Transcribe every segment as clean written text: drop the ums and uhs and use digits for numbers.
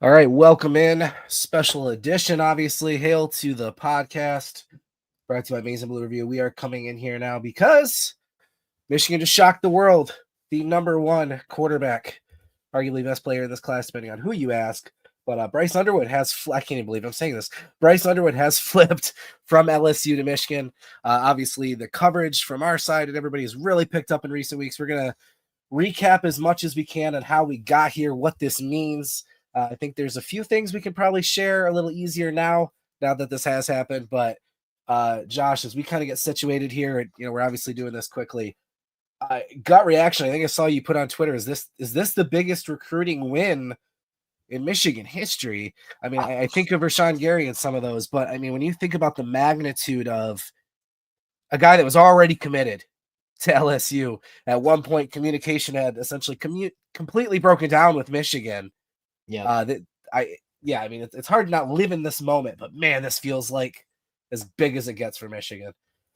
All right, welcome in. Special edition, obviously. Hail to the podcast. Brought to you by Amazing Blue Review. We are coming in here now because Michigan just shocked the world. The number one quarterback, arguably best player in this class, depending on who you ask. But Bryce Underwood I can't even believe I'm saying this. Bryce Underwood has flipped from LSU to Michigan. Obviously, the coverage from our side and everybody has really picked up in recent weeks. We're going to recap as much as we can on how we got here, what this means. I think there's a few things we can probably share a little easier now that this has happened. But Josh, as we kind of get situated here, and we're obviously doing this quickly. Gut reaction. I think I saw you put on Twitter. Is this the biggest recruiting win in Michigan history? I mean, I think of Rashawn Gary and some of those, but I mean, when you think about the magnitude of a guy that was already committed to LSU, at one point communication had essentially completely broken down with Michigan. I mean, it's hard to not live in this moment, but man, this feels like as big as it gets for Michigan.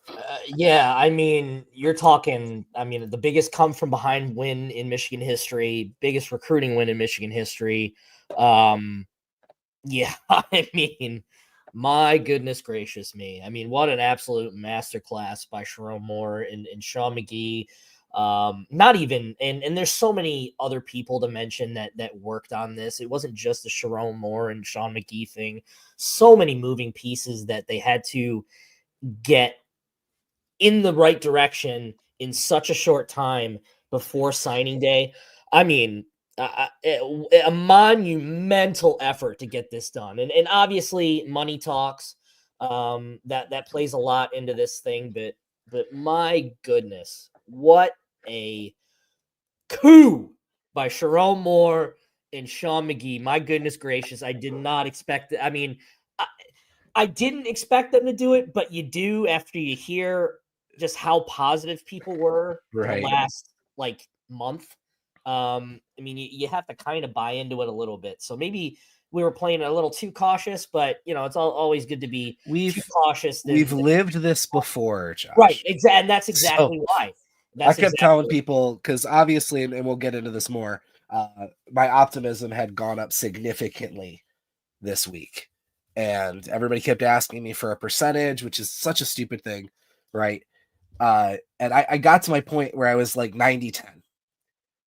I mean, you're talking, the biggest come from behind win in Michigan history, biggest recruiting win in Michigan history. I mean, my goodness gracious me. I mean, what an absolute masterclass by Sharon Moore and Sean McGee. Not even, and there's so many other people to mention that worked on this. It wasn't just the Sharon Moore and Sean McGee thing. So many moving pieces that they had to get in the right direction in such a short time before signing day. I mean, a monumental effort to get this done. And obviously money talks, that plays a lot into this thing, but my goodness, what a coup by Sharon Moore and Sean McGee. My goodness gracious. I did not expect it. I mean, I didn't expect them to do it, but you do after you hear just how positive people were for the last month. I mean, you have to kind of buy into it a little bit. So maybe we were playing a little too cautious, but it's always good to be too cautious. We've lived this before, Josh. Right. Exactly. And that's exactly why. I kept telling people, because obviously, and we'll get into this more, my optimism had gone up significantly this week. And everybody kept asking me for a percentage, which is such a stupid thing, right? And I got to my point where I was like 90-10.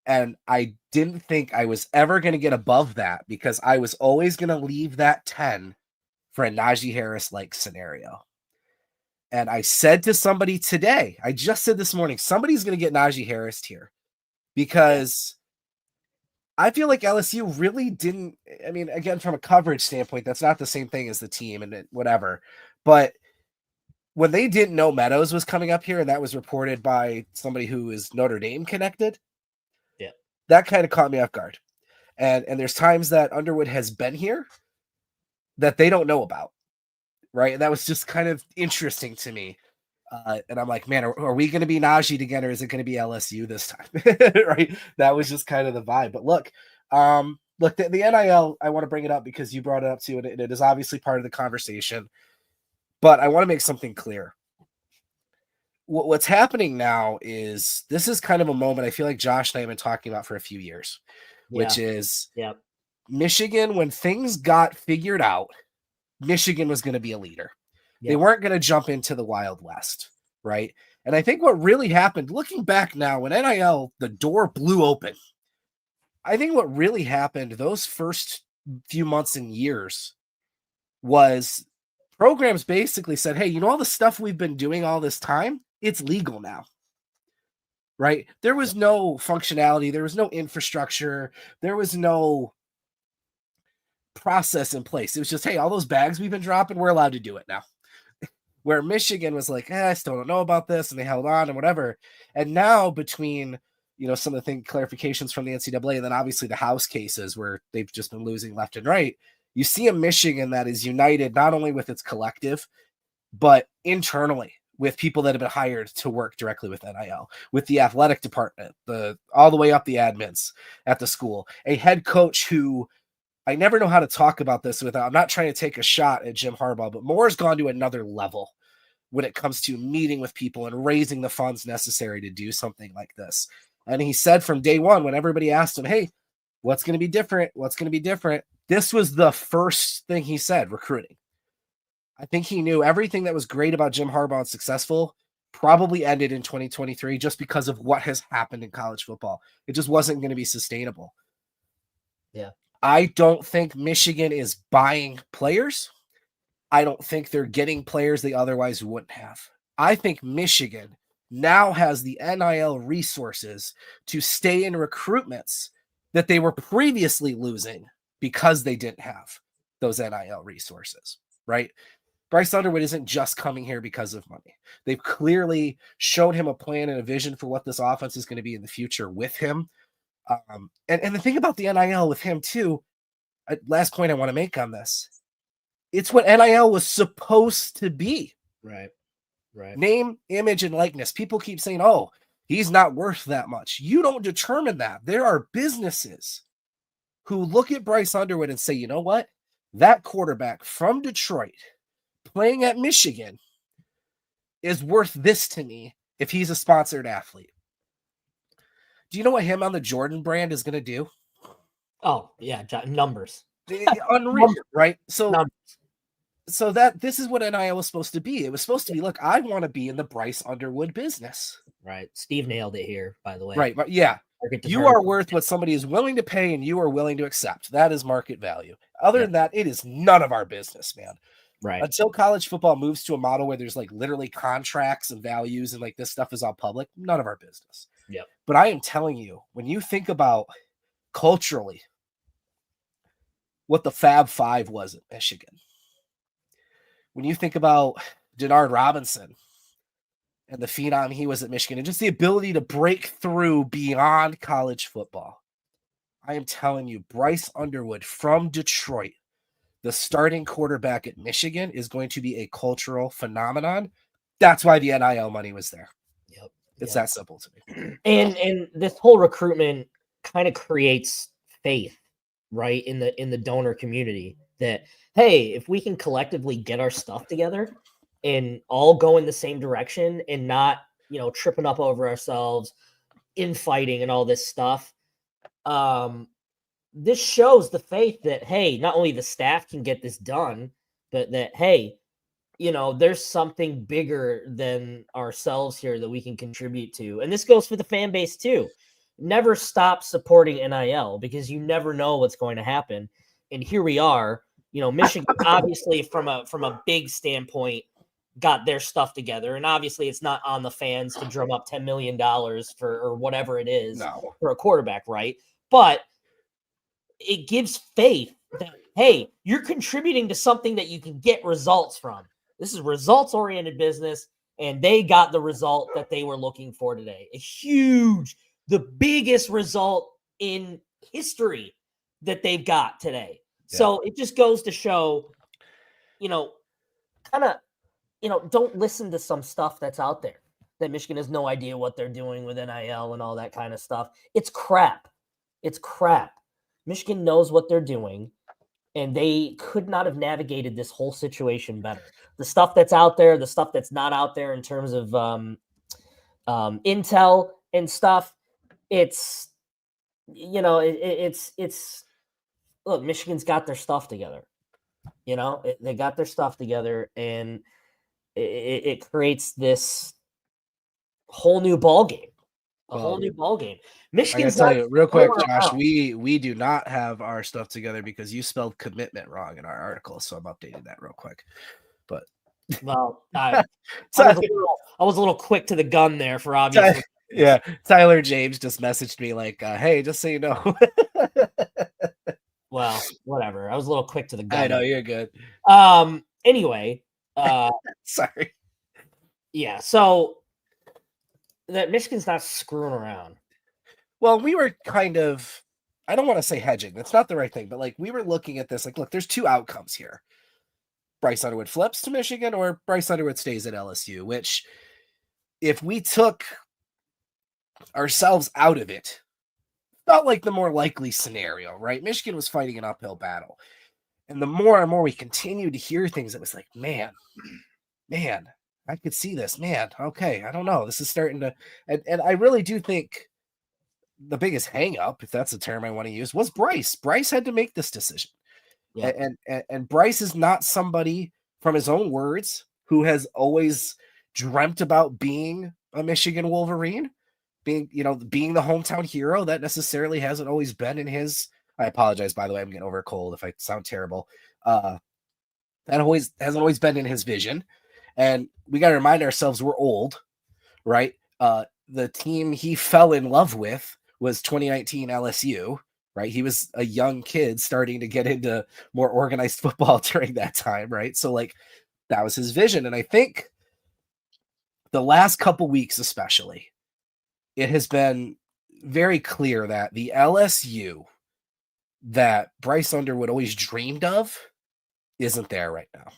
And I didn't think I was ever going to get above that because I was always going to leave that 10 for a Najee Harris-like scenario. And I said to somebody today, I just said this morning, somebody's going to get Najee Harris here because I feel like LSU really didn't. I mean, again, from a coverage standpoint, that's not the same thing as the team and whatever. But when they didn't know Meadows was coming up here, and that was reported by somebody who is Notre Dame connected, that kind of caught me off guard. And there's times that Underwood has been here that they don't know about, right? And that was just kind of interesting to me. And I'm like, man, are we going to be Najee again, or is it going to be LSU this time? Right? That was just kind of the vibe. But look, the NIL, I want to bring it up because you brought it up too, and it is obviously part of the conversation. But I want to make something clear. What's happening now is this is kind of a moment I feel like Josh and I have been talking about for a few years, which is Michigan, when things got figured out, Michigan was going to be a leader. They weren't going to jump into the Wild West, right? And I think what really happened, looking back now, when NIL, the door blew open, I think what really happened those first few months and years was programs basically said, hey, all the stuff we've been doing all this time, it's legal now, right? There was no functionality. There was no infrastructure. There was no process in place. It was just, hey, all those bags we've been dropping, we're allowed to do it now. Where Michigan was like, I still don't know about this, and they held on and whatever. And now between, some of the clarifications from the NCAA, and then obviously the House cases where they've just been losing left and right, you see a Michigan that is united not only with its collective, but internally with people that have been hired to work directly with NIL, with the athletic department, all the way up the admins at the school, a head coach who I never know how to talk about this without, I'm not trying to take a shot at Jim Harbaugh, but Moore's gone to another level when it comes to meeting with people and raising the funds necessary to do something like this. And he said from day one, when everybody asked him, hey, what's going to be different? What's going to be different? This was the first thing he said, recruiting. I think he knew everything that was great about Jim Harbaugh and successful probably ended in 2023 just because of what has happened in college football. It just wasn't going to be sustainable. Yeah. I don't think Michigan is buying players. I don't think they're getting players they otherwise wouldn't have. I think Michigan now has the NIL resources to stay in recruitments that they were previously losing because they didn't have those NIL resources, right? Bryce Underwood isn't just coming here because of money. They've clearly shown him a plan and a vision for what this offense is going to be in the future with him. And the thing about the NIL with him too, last point I want to make on this, it's what NIL was supposed to be. Right. Name, image, and likeness. People keep saying, oh, he's not worth that much. You don't determine that. There are businesses who look at Bryce Underwood and say, you know what? That quarterback from Detroit playing at Michigan is worth this to me if he's a sponsored athlete. Do you know what him on the Jordan brand is going to do? Oh, yeah, numbers. Unreal, right? Numbers. So that this is what NIL was supposed to be. It was supposed to be, look, I want to be in the Bryce Underwood business. Right. Steve nailed it here, by the way. Right. But yeah, you are worth what somebody is willing to pay and you are willing to accept. That is market value. Other than that, it is none of our business, man. Right. Until college football moves to a model where there's like literally contracts and values and like this stuff is all public, none of our business. Yep. But I am telling you, when you think about culturally what the Fab Five was at Michigan, when you think about Denard Robinson and the phenom he was at Michigan and just the ability to break through beyond college football, I am telling you, Bryce Underwood from Detroit, the starting quarterback at Michigan, is going to be a cultural phenomenon. That's why the NIL money was there. Yep. It's that simple to me. And this whole recruitment kind of creates faith, right, in the donor community that, hey, if we can collectively get our stuff together and all go in the same direction and not, tripping up over ourselves, infighting and all this stuff, this shows the faith that, hey, not only the staff can get this done, but that, hey, there's something bigger than ourselves here that we can contribute to. And this goes for the fan base too. Never stop supporting NIL because you never know what's going to happen. And here we are, Michigan, obviously from a big standpoint, got their stuff together. And obviously it's not on the fans to drum up $10 million for, or whatever it is for a quarterback. Right. But it gives faith that, hey, you're contributing to something that you can get results from. This is results-oriented business, and they got the result that they were looking for today. The biggest result in history that they've got today. Yeah. So it just goes to show, don't listen to some stuff that's out there that Michigan has no idea what they're doing with NIL and all that kind of stuff. It's crap. Michigan knows what they're doing, and they could not have navigated this whole situation better. The stuff that's out there, the stuff that's not out there in terms of intel and stuff, it's look, Michigan's got their stuff together. They got their stuff together, and it creates this whole new ball game. Whole new ball game. Michigan's, I gotta tell you real quick, Josh, we do not have our stuff together because you spelled commitment wrong in our article, so I'm updating that real quick. But I was a little quick to the gun there for obvious reasons. Yeah, Tyler James just messaged me like, hey, just so you know. Well, whatever. I was a little quick to the gun. I know, you're good. Anyway, sorry. Yeah, so that Michigan's not screwing around. Well, we were kind of, I don't want to say hedging. That's not the right thing. But like, we were looking at this, like, look, there's two outcomes here. Bryce Underwood flips to Michigan or Bryce Underwood stays at LSU, which if we took ourselves out of it, felt like the more likely scenario, right? Michigan was fighting an uphill battle. And the more and more we continued to hear things, it was like, man, I could see this, man. Okay, I don't know. This is starting to, and I really do think the biggest hang up, if that's the term I want to use, was Bryce. Bryce had to make this decision. Yeah. And Bryce is not somebody, from his own words, who has always dreamt about being a Michigan Wolverine, being the hometown hero. That necessarily hasn't always been in his. I apologize, by the way, I'm getting over a cold if I sound terrible. That hasn't always been in his vision, and we got to remind ourselves we're old, right? The team he fell in love with was 2019 LSU, right? He was a young kid starting to get into more organized football during that time, right? So like that was his vision. And I think the last couple weeks, especially, it has been very clear that the LSU that Bryce Underwood always dreamed of isn't there right now.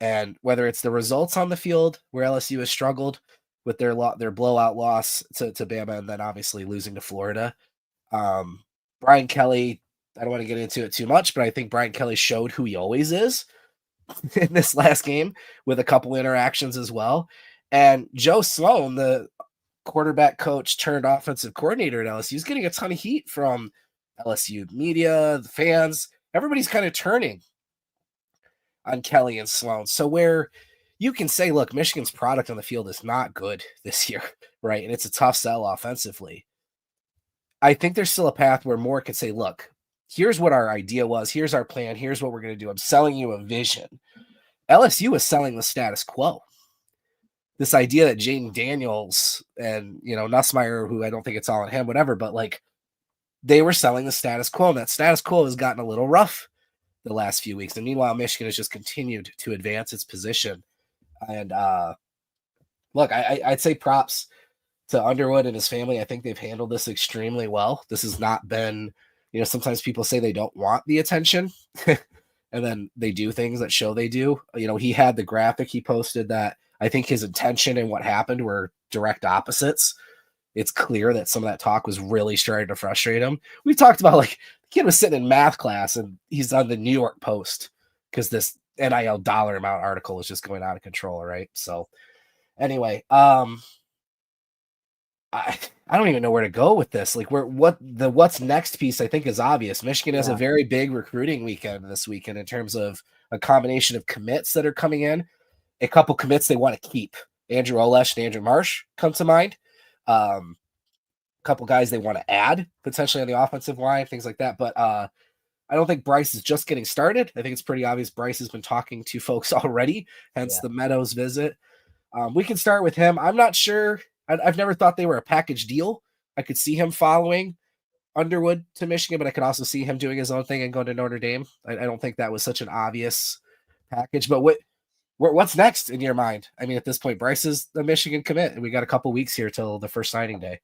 And whether it's the results on the field where LSU has struggled with their blowout loss to Bama, and then obviously losing to Florida. Brian Kelly, I don't want to get into it too much, but I think Brian Kelly showed who he always is in this last game with a couple interactions as well. And Joe Sloan, the quarterback coach turned offensive coordinator at LSU, is getting a ton of heat from LSU media, the fans. Everybody's kind of turning on Kelly and Sloan. So where you can say, look, Michigan's product on the field is not good this year, right? And it's a tough sell offensively. I think there's still a path where Moore could say, look, here's what our idea was. Here's our plan. Here's what we're going to do. I'm selling you a vision. LSU is selling the status quo. This idea that Jaden Daniels and, Nussmeier, who I don't think it's all on him, whatever, but like they were selling the status quo, and that status quo has gotten a little rough the last few weeks. And meanwhile, Michigan has just continued to advance its position. And look, I'd say props to Underwood and his family. I think they've handled this extremely well. This has not been, sometimes people say they don't want the attention and then they do things that show they do. He had the graphic he posted that I think his intention and what happened were direct opposites. It's clear that some of that talk was really starting to frustrate him. We talked about like the kid was sitting in math class and he's on the New York Post because this NIL dollar amount article is just going out of control, right? So anyway, I don't even know where to go with this. Like what's next piece I think is obvious. Michigan has a very big recruiting weekend this weekend in terms of a combination of commits that are coming in, a couple commits they want to keep. Andrew Olesh and Andrew Marsh come to mind. A couple guys they want to add potentially on the offensive line, things like that. But I don't think Bryce is just getting started. I think it's pretty obvious Bryce has been talking to folks already, hence the Meadows visit. We can start with him. I'm not sure. I've never thought they were a package deal. I could see him following Underwood to Michigan, but I could also see him doing his own thing and going to Notre Dame. I don't think that was such an obvious package. But what's next in your mind? I mean, at this point, Bryce is a Michigan commit, and we got a couple weeks here till the first signing day.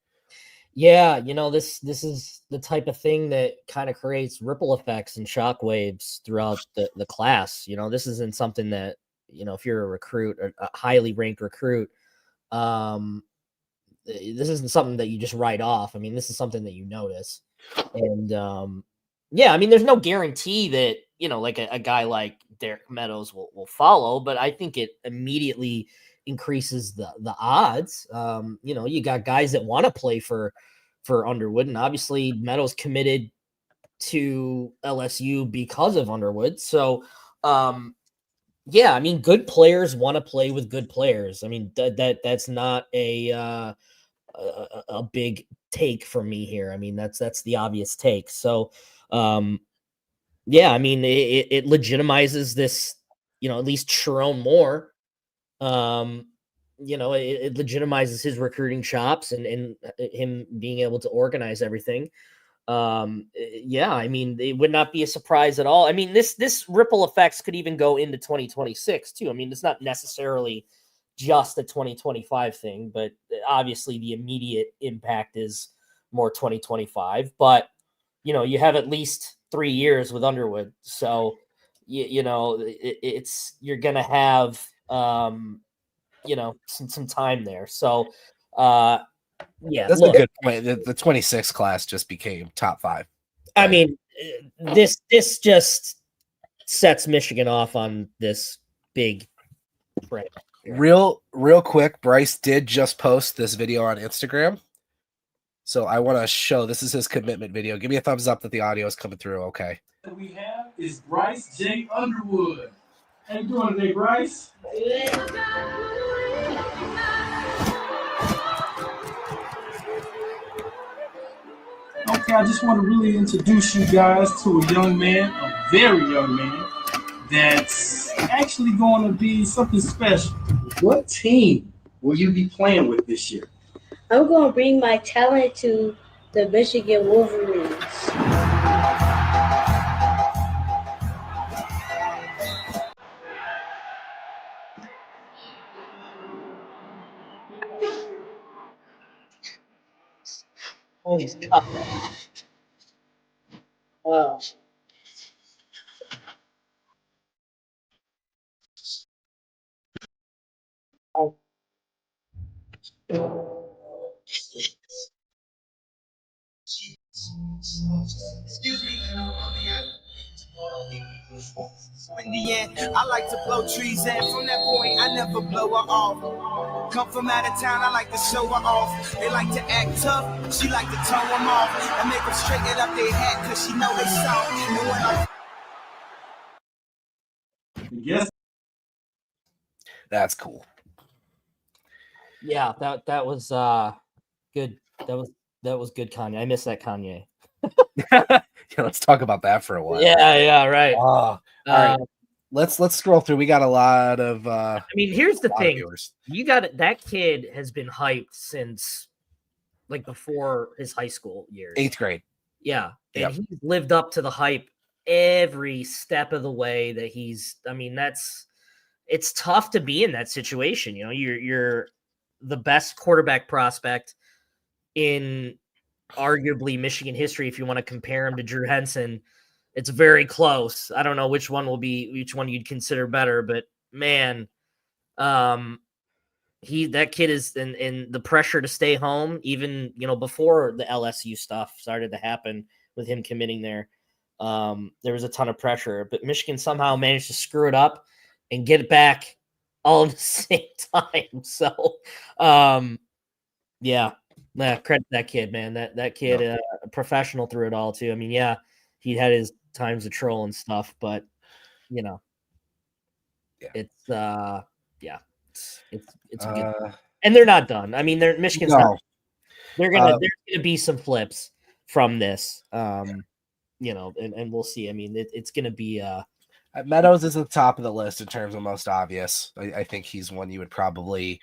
Yeah, this is the type of thing that kind of creates ripple effects and shockwaves throughout the class. This isn't something that, if you're a recruit, a highly ranked recruit, this isn't something that you just write off. I mean, this is something that you notice. And I mean, there's no guarantee that, like a guy like Derek Meadows will follow, but I think it immediately increases the odds. You got guys that want to play for Underwood, and obviously Meadows committed to LSU because of Underwood. So, I mean, good players want to play with good players. I mean, that's not a big take for me here. I mean, that's the obvious take. So, I mean, it legitimizes this, at least Sharon Moore. It legitimizes his recruiting chops and him being able to organize everything. I mean, it would not be a surprise at all. I mean, this ripple effects could even go into 2026 too. I mean, it's not necessarily just a 2025 thing, but obviously the immediate impact is more 2025. But you have at least 3 years with Underwood, so you're gonna have some time there. So That's a good point. The 26 class just became top 5. I mean, this just sets Michigan off on this big trend. Real quick, Bryce did just post this video on Instagram. So I want to show, this is his commitment video. Give me a thumbs up that the audio is coming through. Okay. That we have is Bryce J. Underwood. How you doing today, Bryce? Okay, I just want to really introduce you guys to a young man, a very young man, that's actually going to be something special. What team will you be playing with this year? I'm going to bring my talent to the Michigan Wolverines. Holy stuff. Wow. Oh. Excuse me. In the end, I like to blow trees, and from that point, I never blow her off. Come from out of town, I like to show her off. They like to act tough, she like to tone them off and make them straighten up their hat, cause she know they soft. And when I Yes. That's cool. Yeah, that was good. That was good Kanye. I miss that Kanye. Yeah, let's talk about that for a while. Yeah, right. All right. Let's scroll through. We got a lot of I mean, here's the thing. viewers. You got that kid has been hyped since like before his high school years. 8th grade. Yeah. And Yep. he's lived up to the hype every step of the way that it's tough to be in that situation. You know, you're the best quarterback prospect in arguably Michigan history. If you want to compare him to Drew Henson, it's very close. I don't know which one you'd consider better, but man, that kid is in the pressure to stay home, even, before the LSU stuff started to happen with him committing there. There was a ton of pressure, but Michigan somehow managed to screw it up and get it back all at the same time. So, credit that kid, man. That kid, a professional through it all too. I mean, yeah, he had his times of troll and stuff, but it's it's a good, and they're not done. I mean, Michigan's not. There's gonna be some flips from this, and we'll see. I mean, it's gonna be. Meadows is at the top of the list in terms of most obvious. I think he's one you would probably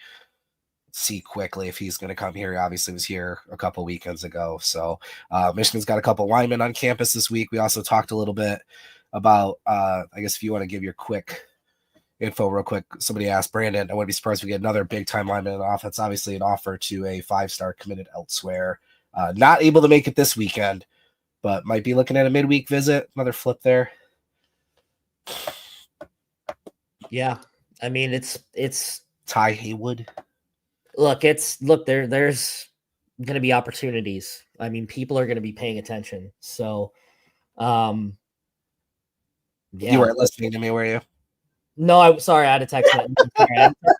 see quickly if he's going to come here. He obviously was here a couple weekends ago. So Michigan's got a couple linemen on campus this week. We also talked a little bit about, I guess if you want to give your quick info real quick, somebody asked Brandon, I wouldn't be surprised if we get another big time lineman in the offense. Obviously an offer to a 5-star committed elsewhere. Not able to make it this weekend, but might be looking at a midweek visit. Another flip there. Yeah. I mean, it's Ty Haywood. There's going to be opportunities. I mean, people are going to be paying attention. So, You weren't listening to me, were you? No, I'm sorry. I had a text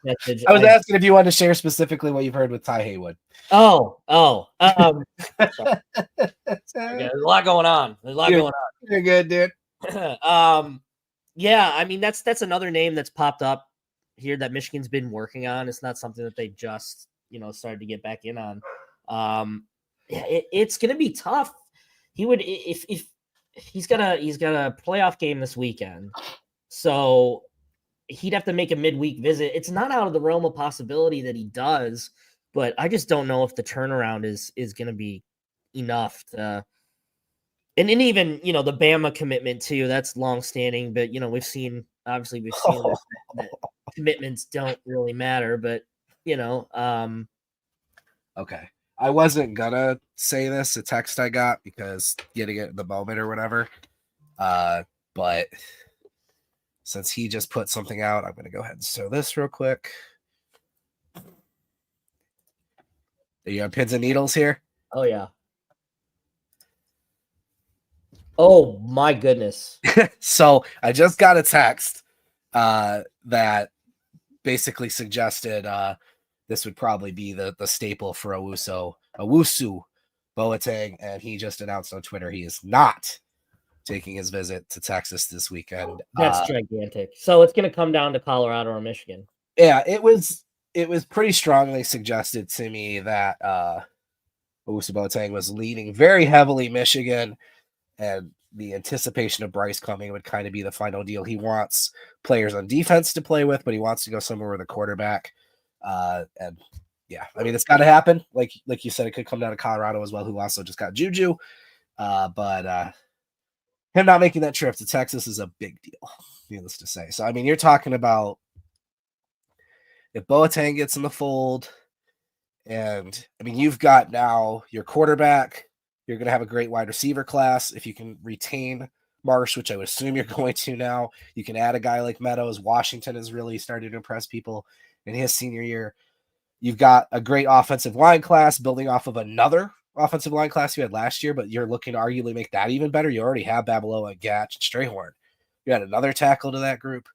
message. I was asking if you wanted to share specifically what you've heard with Ty Haywood. There's a lot going on. You're good, dude. Yeah, I mean, that's another name that's popped up here that Michigan's been working on. It's not something that they just, started to get back in on. It's going to be tough. He would, if he's got a playoff game this weekend, so he'd have to make a midweek visit. It's not out of the realm of possibility that he does, but I just don't know if the turnaround is going to be enough to. And even, the Bama commitment too, that's longstanding, but we've seen that commitments don't really matter, but okay. I wasn't gonna say this, a text I got, because getting it in the moment or whatever. But since he just put something out, I'm gonna go ahead and show this real quick. Are you on pins and needles here? Oh yeah. Oh my goodness. So I just got a text that basically suggested this would probably be the staple for Owusu Boateng, and he just announced on Twitter he is not taking his visit to Texas this weekend. That's gigantic. So it's going to come down to Colorado or Michigan. Yeah, it was pretty strongly suggested to me that Owusu Boateng was leaning very heavily Michigan, and the anticipation of Bryce coming would kind of be the final deal. He wants players on defense to play with, but he wants to go somewhere with a quarterback. And yeah, I mean, it's got to happen. Like you said, it could come down to Colorado as well, who also just got Juju. But him not making that trip to Texas is a big deal, needless to say. So, I mean, you're talking about if Boateng gets in the fold, and I mean, you've got now your quarterback, you're going to have a great wide receiver class. If you can retain Marsh, which I would assume you're going to now, you can add a guy like Meadows. Washington has really started to impress people in his senior year. You've got a great offensive line class building off of another offensive line class you had last year, but you're looking to arguably make that even better. You already have Babaloa, Gatch, and Strayhorn. You got another tackle to that group.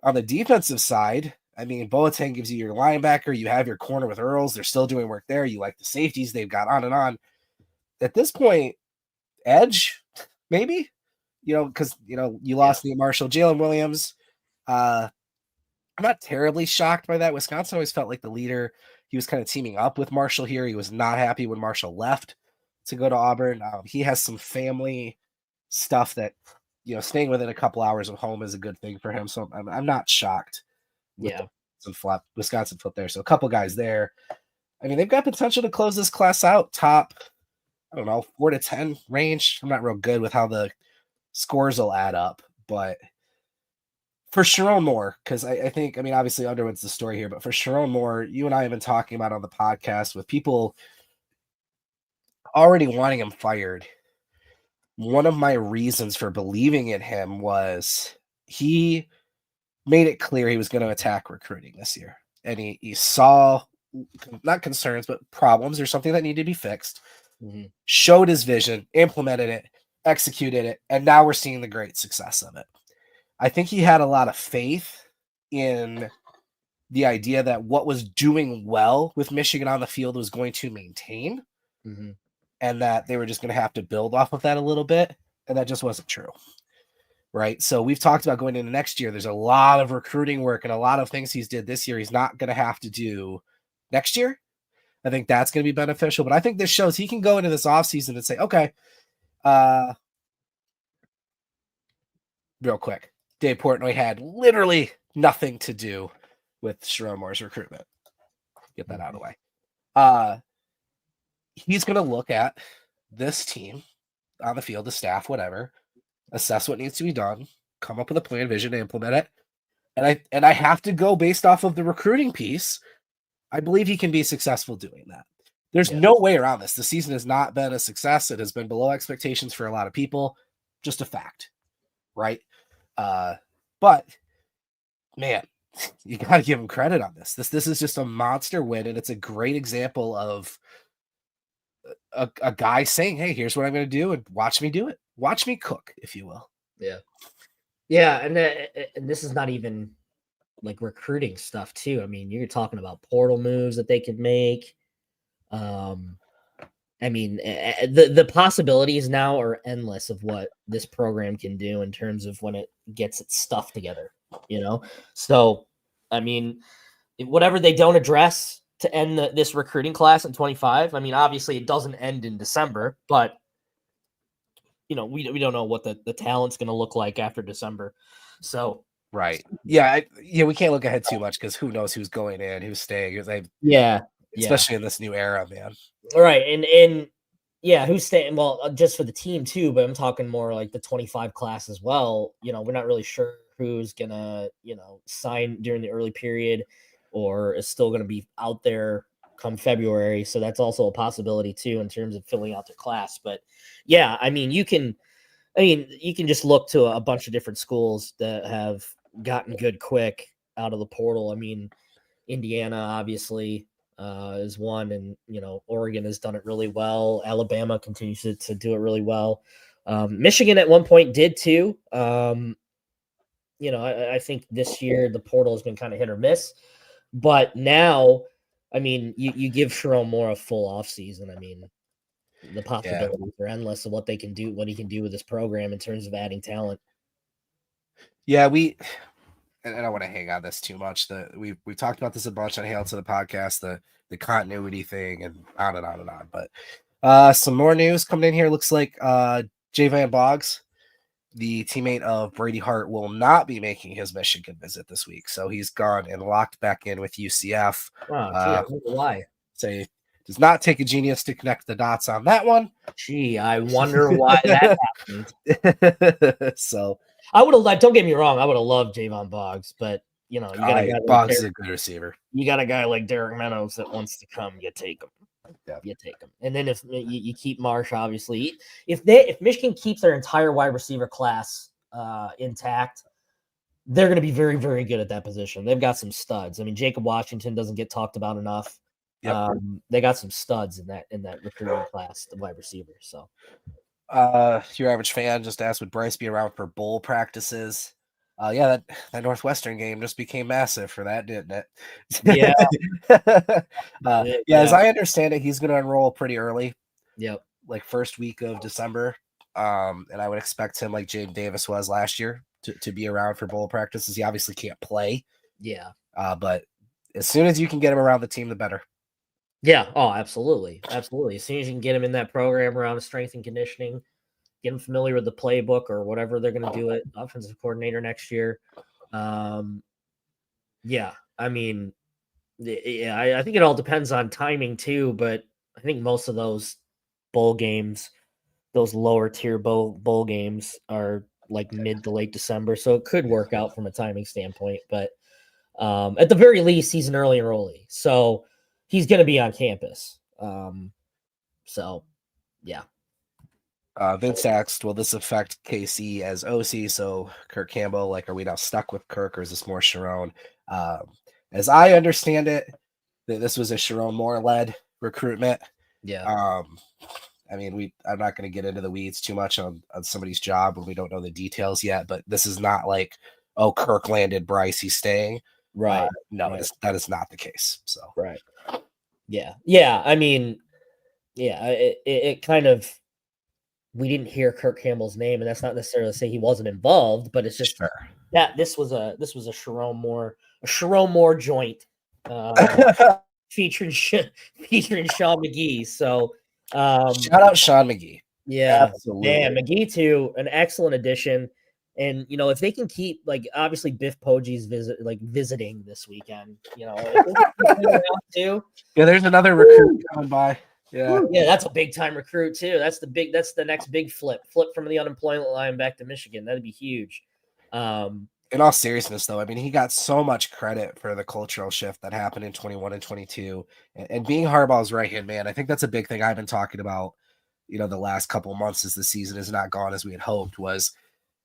On the defensive side, I mean, Boateng gives you your linebacker. You have your corner with Earls. They're still doing work there. You like the safeties they've got, on and on. At this point, edge, maybe, because, you lost Nate Marshall, Jalen Williams. I'm not terribly shocked by that. Wisconsin always felt like the leader. He was kind of teaming up with Marshall here. He was not happy when Marshall left to go to Auburn. He has some family stuff that, staying within a couple hours of home is a good thing for him. So I'm not shocked. Wisconsin flip there. So a couple guys there. I mean, they've got potential to close this class out top, 4 to 10 range. I'm not real good with how the scores will add up, but for Sharon Moore, because I think, obviously Underwood's the story here, but for Sharon Moore, you and I have been talking about on the podcast with people already wanting him fired. One of my reasons for believing in him was he made it clear he was going to attack recruiting this year. And he saw, not concerns, but problems or something that needed to be fixed, showed his vision, implemented it, executed it, and now we're seeing the great success of it. I think he had a lot of faith in the idea that what was doing well with Michigan on the field was going to maintain, and that they were just going to have to build off of that a little bit, and that just wasn't true. Right. So we've talked about going into next year. There's a lot of recruiting work and a lot of things he's did this year he's not going to have to do next year. I think that's going to be beneficial. But I think this shows he can go into this offseason and say, okay, real quick, Dave Portnoy had literally nothing to do with Sharon Moore's recruitment. Get that out of the way. He's going to look at this team on the field, the staff, whatever, assess what needs to be done, come up with a plan, vision to implement it. And I have to go based off of the recruiting piece. I believe he can be successful doing that. There's no way around this. The season has not been a success. It has been below expectations for a lot of people. Just a fact, right? But man, you got to give him credit on this. This is just a monster win, and it's a great example of a guy saying, hey, here's what I'm going to do, and watch me do it. Watch me cook, if you will. Yeah. And this is not even like recruiting stuff too. I mean, you're talking about portal moves that they could make. The possibilities now are endless of what this program can do in terms of when it gets its stuff together, So, I mean, whatever they don't address to end this recruiting class in 25, obviously it doesn't end in December, but we don't know what the talent's going to look like after December. So, right. Yeah. We can't look ahead too much because who knows who's going in, who's staying. Especially in this new era, man. All right. And who's staying? Well, just for the team too, but I'm talking more like the 25 class as well. We're not really sure who's going to, sign during the early period or is still going to be out there come February. So that's also a possibility too, in terms of filling out their class. But yeah, you can just look to a bunch of different schools that have gotten good quick out of the portal. Indiana obviously is one, and Oregon has done it really well. Alabama continues to do it really well. Michigan at one point did too. I think this year the portal has been kind of hit or miss, but now, you give Sharon Moore a full off season. The possibilities are endless of what they can do, what he can do with this program in terms of adding talent. Yeah, and I don't want to hang on this too much. We've talked about this a bunch on Hail to the Podcast, the continuity thing, and on and on and on. But some more news coming in here. Looks like Javan Boggs, the teammate of Brady Hart, will not be making his Michigan visit this week. So he's gone and locked back in with UCF. Oh, gee, I wonder why. Say does not take a genius to connect the dots on that one. Gee, I wonder why that happened. So I would have, don't get me wrong, I would have loved Javon Boggs, but you know, you got a guy Boggs is a good receiver. You got a guy like Derek Meadows that wants to come, you take him. Yeah. You take him. And then if you keep Marsh, obviously, if Michigan keeps their entire wide receiver class intact, they're going to be very, very good at that position. They've got some studs. I mean, Jacob Washington doesn't get talked about enough. Yep. They got some studs in that recruiting class, the wide receivers. So, your average fan just asked, would Bryce be around for bowl practices? Yeah, that Northwestern game just became massive for that, didn't it? Yeah. As I understand it, he's going to enroll pretty early. Yep. Like first week of December. And I would expect him, like Jaden Davis was last year, to be around for bowl practices. He obviously can't play. Yeah. But as soon as you can get him around the team, the better. Yeah. Oh, absolutely. Absolutely. As soon as you can get him in that program around strength and conditioning, get him familiar with the playbook or whatever they're going to do it, offensive coordinator next year. Yeah. I mean, I think it all depends on timing too, but I think most of those bowl games, those lower tier bowl games are like mid to late December. So it could work out from a timing standpoint, but at the very least, he's an early enrollee. So he's going to be on campus. So yeah. Vince asked, will this affect KC as OC? So Kirk Campbell, like, are we now stuck with Kirk or is this more Sharon? As I understand it, this was a Sharon Moore led recruitment. Yeah. I mean, I'm not going to get into the weeds too much on somebody's job when we don't know the details yet, but this is not like, oh, Kirk landed Bryce, he's staying. Right. No, right. That is not the case. So right. Yeah. Yeah. I mean, yeah, it kind of, we didn't hear Kirk Campbell's name, and that's not necessarily to say he wasn't involved, but it's just that this was a Sharon Moore joint featuring Sean McGee. So shout out Sean McGee. Yeah, absolutely. Man, McGee too, an excellent addition. And you know, if they can keep, like, obviously Biff Poggi's visiting this weekend, you know, too. Yeah, there's another recruit coming by. Yeah, that's a big time recruit too. That's the next big flip from the unemployment line back to Michigan. That'd be huge. In all seriousness, though, I mean, he got so much credit for the cultural shift that happened in 21 and 22, and being Harbaugh's right hand man. I think that's a big thing I've been talking about, you know, the last couple of months as the season has not gone as we had hoped. Was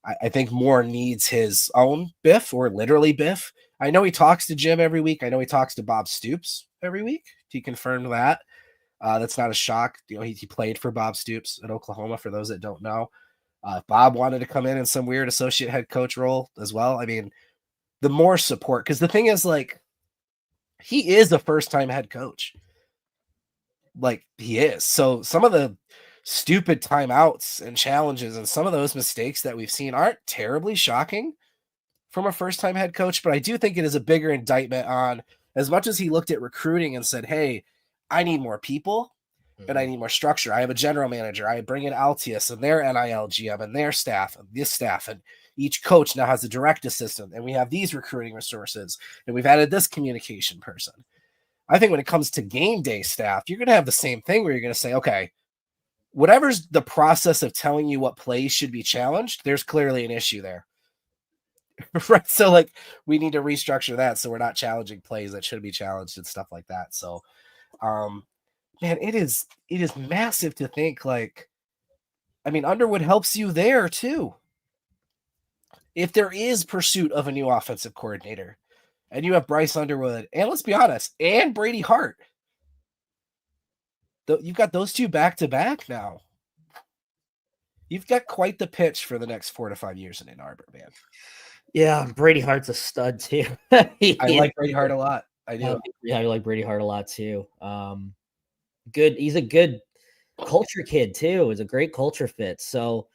I think Moore needs his own Biff, or literally Biff. I know he talks to Jim every week. I know he talks to Bob Stoops every week. He confirmed that. That's not a shock. You know, he played for Bob Stoops at Oklahoma, for those that don't know. Bob wanted to come in some weird associate head coach role as well. I mean, the more support, because the thing is, like, he is a first-time head coach. Like, he is. So some of the stupid timeouts and challenges and some of those mistakes that we've seen aren't terribly shocking from a first-time head coach, but I do think it is a bigger indictment on, as much as he looked at recruiting and said, hey, I need more people and I need more structure. I have a general manager. I bring in Altius and their NIL GM and their staff and this staff, and each coach now has a direct assistant, and we have these recruiting resources, and we've added this communication person. I think when it comes to game day staff, you're going to have the same thing where you're going to say, okay, whatever's the process of telling you what plays should be challenged, there's clearly an issue there. Right. So, like, we need to restructure that so we're not challenging plays that should be challenged and stuff like that. So, man, it is massive to think, like, I mean, Underwood helps you there too. If there is pursuit of a new offensive coordinator and you have Bryce Underwood and, let's be honest, and Brady Hart, you've got those two back to back now. You've got quite the pitch for the next 4 to 5 years in Ann Arbor, man. Yeah, Brady Hart's a stud too. I like Brady Hart a lot. I do. Yeah, I like Brady Hart a lot too. Good. He's a good culture kid too. Is a great culture fit. So,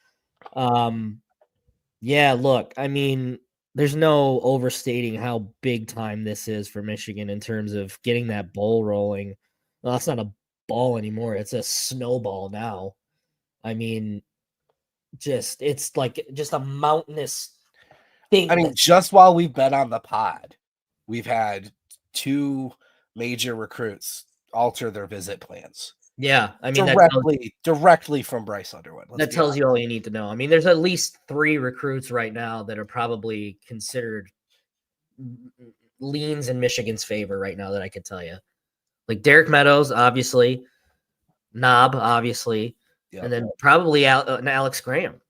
yeah, look, I mean, there's no overstating how big time this is for Michigan in terms of getting that bowl rolling. Well, that's not a ball anymore. It's a snowball now. I mean, it's like just a mountainous thing. I mean, just while we've been on the pod, we've had 2 major recruits alter their visit plans. Yeah, I mean directly from Bryce Underwood. That tells you all you need to know. I mean, there's at least 3 recruits right now that are probably considered leans in Michigan's favor right now that I could tell you. Like Derek Meadows, obviously, Knob, obviously, and then probably Alex Graham.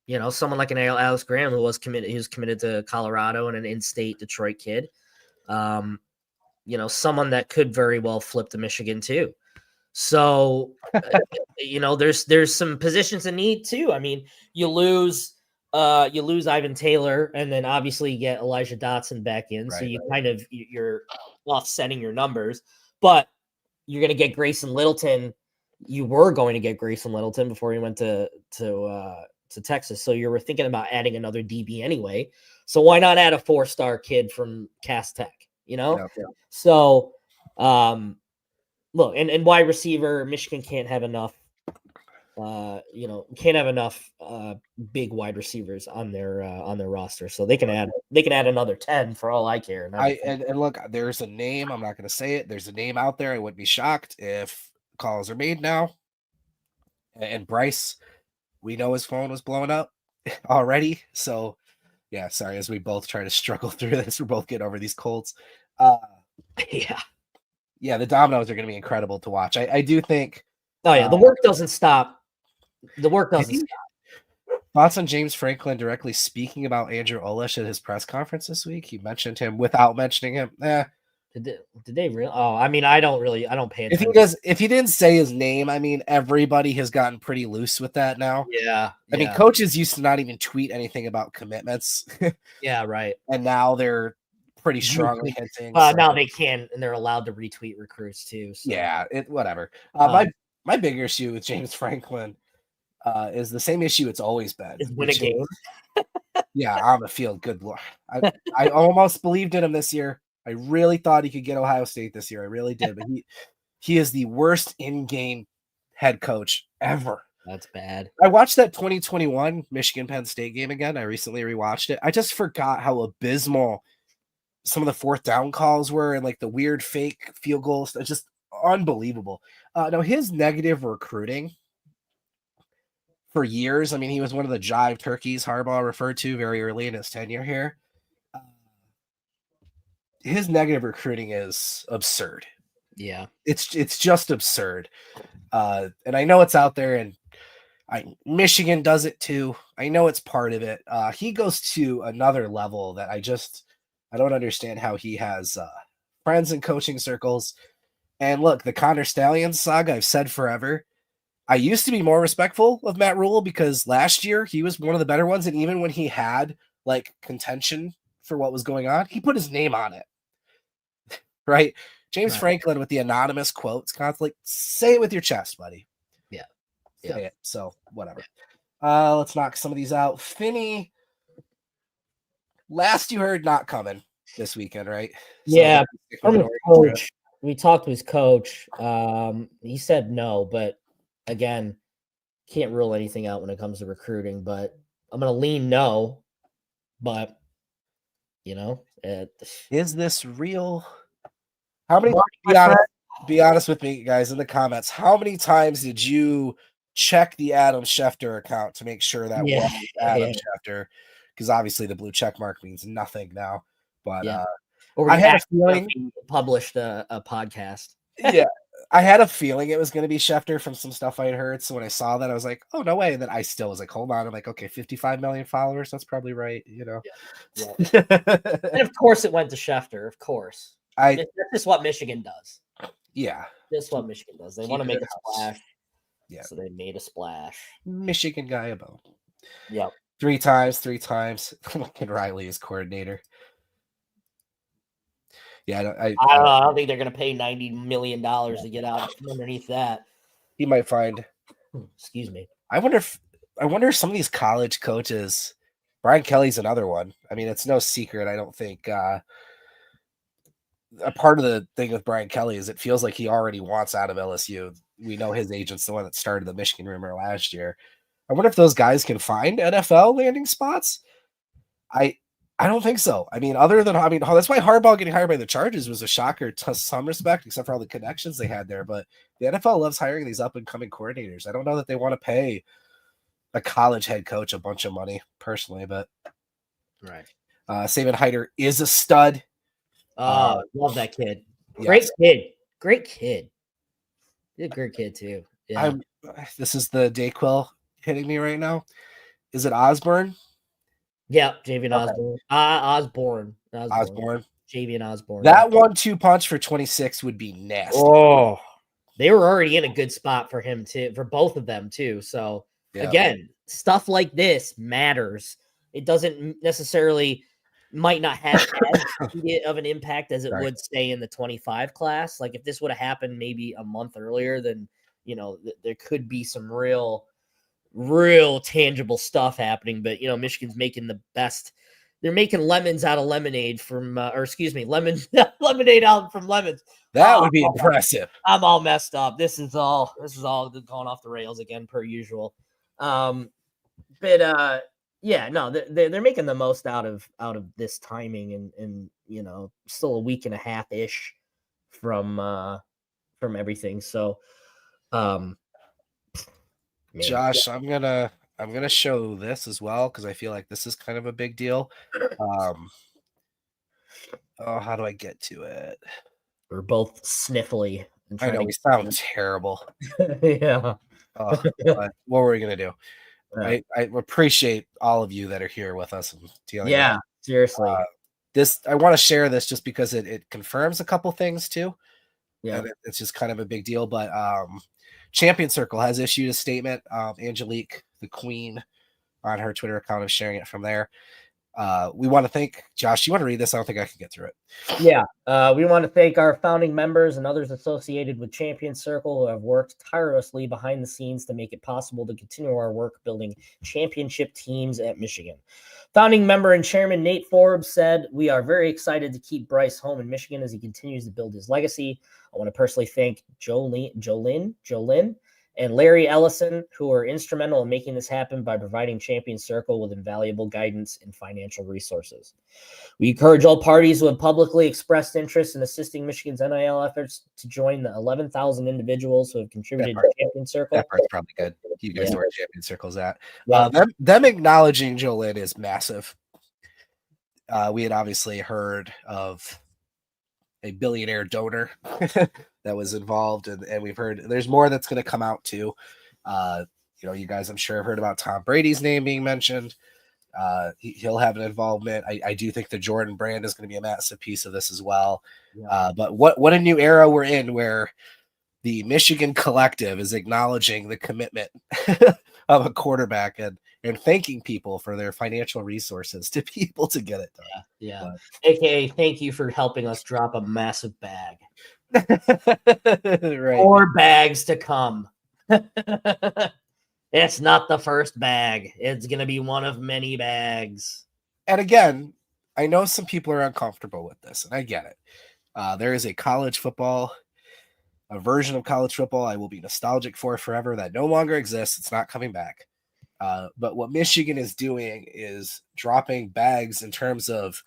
You know, someone like an Alex Graham who was committed to Colorado and an in-state Detroit kid. You know, someone that could very well flip to Michigan too. So, you know, there's some positions in need too. I mean, you lose Ivan Taylor, and then obviously you get Elijah Dotson back in. So you're offsetting your numbers, but you're going to get Grayson Littleton. You were going to get Grayson Littleton before he went to Texas. So you were thinking about adding another DB anyway. So why not add a 4-star kid from Cass Tech? You know, So look, and wide receiver, Michigan can't have enough. Can't have enough big wide receivers on their roster, so they can add another 10 for all I care. And look, there's a name. I'm not going to say it. There's a name out there. I wouldn't be shocked if calls are made now. And Bryce, we know his phone was blowing up already. So, yeah, sorry. As we both try to struggle through this, we're both getting over these colds. Yeah, the dominoes are going to be incredible to watch. I do think. Oh yeah, the work doesn't stop. The work doesn't stop. Thoughts on James Franklin directly speaking about Andrew Olish at his press conference this week? He mentioned him without mentioning him. Did they really? Oh, I mean, I don't pay attention. If he didn't say his name, I mean, everybody has gotten pretty loose with that now. Yeah. I mean, coaches used to not even tweet anything about commitments. Yeah, right. And now they're pretty strongly hinting. Now they can, and they're allowed to retweet recruits too. So. Yeah, whatever. My bigger issue with James Franklin is the same issue it's always been. Is win a game. Yeah, on the field. Good Lord. I almost believed in him this year. I really thought he could get Ohio State this year. I really did. But he is the worst in-game head coach ever. That's bad. I watched that 2021 Michigan Penn State game again. I recently rewatched it. I just forgot how abysmal some of the 4th down calls were and like the weird fake field goals. It's just unbelievable. Now his negative recruiting for years. I mean, he was one of the jive turkeys Harbaugh referred to very early in his tenure here. His negative recruiting is absurd. Yeah, it's just absurd. And I know it's out there, and Michigan does it too. I know it's part of it. He goes to another level that I don't understand how he has friends in coaching circles. And look, the Connor Stallions saga, I've said forever. I used to be more respectful of Matt Rule because last year he was one of the better ones. And even when he had like contention for what was going on, he put his name on it. Right? James Franklin with the anonymous quotes, constantly say it with your chest, buddy. Yeah. Say it. So whatever. Let's knock some of these out. Finney, last you heard, not coming this weekend, right? Yeah. From his coach. We talked to his coach. He said no, but again, can't rule anything out when it comes to recruiting, but I'm going to lean no, but you know, is this real? How many? Be honest with me, guys, in the comments. How many times did you check the Adam Schefter account to make sure that was Adam Schefter? Because obviously the blue check mark means nothing now. But I had a feeling published a podcast. Yeah, I had a feeling it was going to be Schefter from some stuff I had heard. So when I saw that, I was like, "Oh no way!" And then I still was like, "Hold on." I'm like, "Okay, 55 million followers. That's probably right." You know. Yeah. And of course, it went to Schefter. Of course. That's just what Michigan does. Yeah. That's what Michigan does. They want to make a splash. Yeah. So they made a splash. Michigan guy about. Yep. 3 times. Lincoln Riley is coordinator. Yeah, I don't know. I don't think they're going to pay $90 million to get out from underneath that. He might find Excuse me. I wonder if some of these college coaches, Brian Kelly's another one. I mean, it's no secret. I don't think a part of the thing with Brian Kelly is it feels like he already wants out of LSU. We know his agent's the one that started the Michigan rumor last year. I wonder if those guys can find NFL landing spots. I don't think so. I mean, that's why Harbaugh getting hired by the Chargers was a shocker to some respect, except for all the connections they had there. But the NFL loves hiring these up and coming coordinators. I don't know that they want to pay a college head coach a bunch of money personally, but right. Saban Hyder is a stud. Oh, love that kid. Yes. Great kid. He's a great kid too. Yeah. This is the Dayquil hitting me right now. Is it Osborne? Yeah, Javian Osborne. Javian Osborne. That 1-2 punch for 26 would be nasty. Oh, they were already in a good spot for him too, for both of them too. So again, stuff like this matters. It doesn't necessarily might not have as immediate of an impact as it would stay in the 25 class. Like if this would have happened maybe a month earlier, then there could be some real tangible stuff happening. But Michigan's making the best. They're making lemons out of lemonade lemonade out from lemons. That would be impressive. I'm all messed up. This is all going off the rails again per usual. Yeah, no, they're making the most out of this timing and still a week and a half ish from everything. So, Josh, I'm gonna show this as well because I feel like this is kind of a big deal. How do I get to it? We're both sniffly. I know we sound terrible. Yeah. But what were we gonna do? I appreciate all of you that are here with us and dealing. Yeah, seriously. I want to share this just because it confirms a couple things too. Yeah, and it's just kind of a big deal. But Champion Circle has issued a statement. Angelique, the Queen, on her Twitter account is sharing it from there. We want to thank Josh. You want to read this? I don't think I can get through it. Yeah. We want to thank our founding members and others associated with Champion Circle who have worked tirelessly behind the scenes to make it possible to continue our work building championship teams at Michigan. Founding member and chairman Nate Forbes said, "We are very excited to keep Bryce home in Michigan as he continues to build his legacy. I want to personally thank Jolyn, and Larry Ellison, who are instrumental in making this happen by providing Champion Circle with invaluable guidance and financial resources. We encourage all parties who have publicly expressed interest in assisting Michigan's NIL efforts to join the 11,000 individuals who have contributed to Champion Circle." That part's probably good. You guys know where Champion Circle's at. Yeah. Them acknowledging Jolyn is massive. We had obviously heard of a billionaire donor that was involved, and we've heard there's more that's going to come out too. You guys, I'm sure have heard about Tom Brady's name being mentioned. He'll have an involvement. I do think the Jordan brand is going to be a massive piece of this as well. Yeah. But what a new era we're in, where the Michigan collective is acknowledging the commitment of a quarterback and thanking people for their financial resources to be able to get it done. Yeah. AKA, thank you for helping us drop a massive bag. Right. 4 bags to come. It's not the first bag. It's going to be one of many bags. And again, I know some people are uncomfortable with this, and I get it. There is a version of college football I will be nostalgic for forever that no longer exists. It's not coming back. But what Michigan is doing is dropping bags in terms of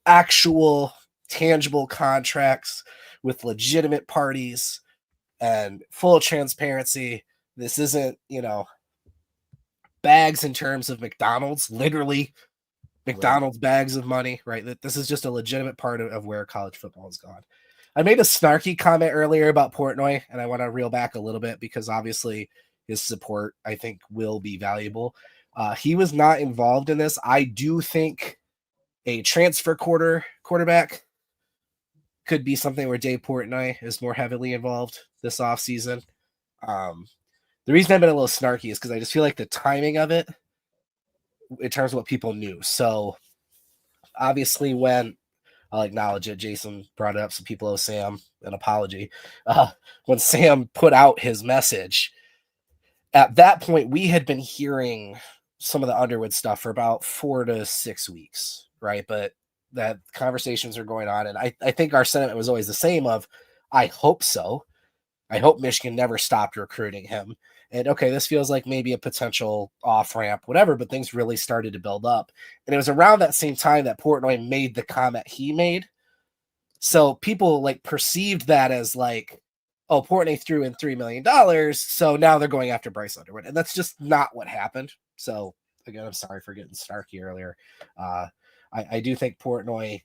actual tangible contracts with legitimate parties and full transparency. This isn't, bags in terms of McDonald's, literally McDonald's bags of money, right? This is just a legitimate part of where college football has gone. I made a snarky comment earlier about Portnoy, and I want to reel back a little bit because obviously his support, I think, will be valuable. He was not involved in this. I do think a transfer quarterback could be something where Dave Portnoy is more heavily involved this offseason. The reason I've been a little snarky is because I just feel like the timing of it, in terms of what people knew. So obviously when I'll acknowledge it, Jason brought it up, so people owe Sam an apology. When Sam put out his message, at that point, we had been hearing some of the Underwood stuff for about 4 to 6 weeks, right? But that conversations are going on, and I think our sentiment was always the same of, I hope so. I hope Michigan never stopped recruiting him. And okay, this feels like maybe a potential off-ramp, whatever, but things really started to build up. And it was around that same time that Portnoy made the comment he made. So people like perceived that as like, oh, Portnoy threw in $3 million, so now they're going after Bryce Underwood. And that's just not what happened. So again, I'm sorry for getting snarky earlier. I do think Portnoy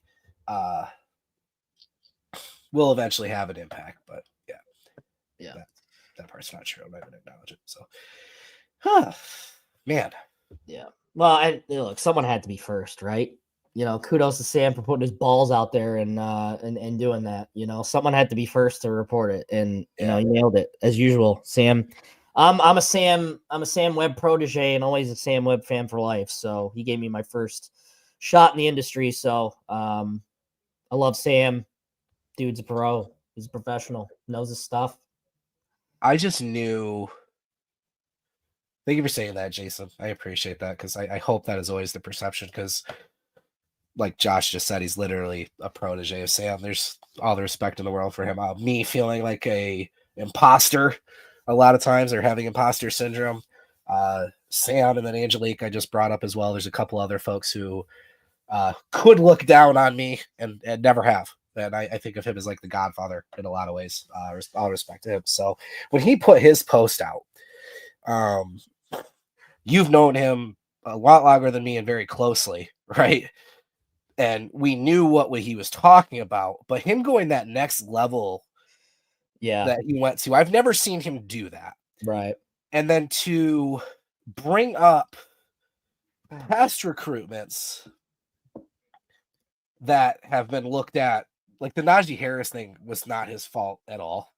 will eventually have an impact, but yeah. That part's not true. I'm not going to acknowledge it. So, man. Yeah. Well, look, someone had to be first, right? Kudos to Sam for putting his balls out there and doing that. Someone had to be first to report it, and he nailed it as usual. Sam, I'm a Sam Webb protege and always a Sam Webb fan for life. So he gave me my first shot in the industry. So I love Sam. Dude's a pro. He's a professional. Knows his stuff. I just knew. Thank you for saying that, Jason. I appreciate that, because I hope that is always the perception, because like Josh just said, he's literally a protege of Sam. There's all the respect in the world for him. Me feeling like a imposter a lot of times, or having imposter syndrome. Sam and then Angelique I just brought up as well. There's a couple other folks who could look down on me and never have. And I think of him as like the godfather in a lot of ways. All respect to him. So when he put his post out, you've known him a lot longer than me and very closely, right? And we knew what he was talking about, but him going that next level that he went to, I've never seen him do that. Right. And then to bring up past recruitments that have been looked at, like the Najee Harris thing was not his fault at all,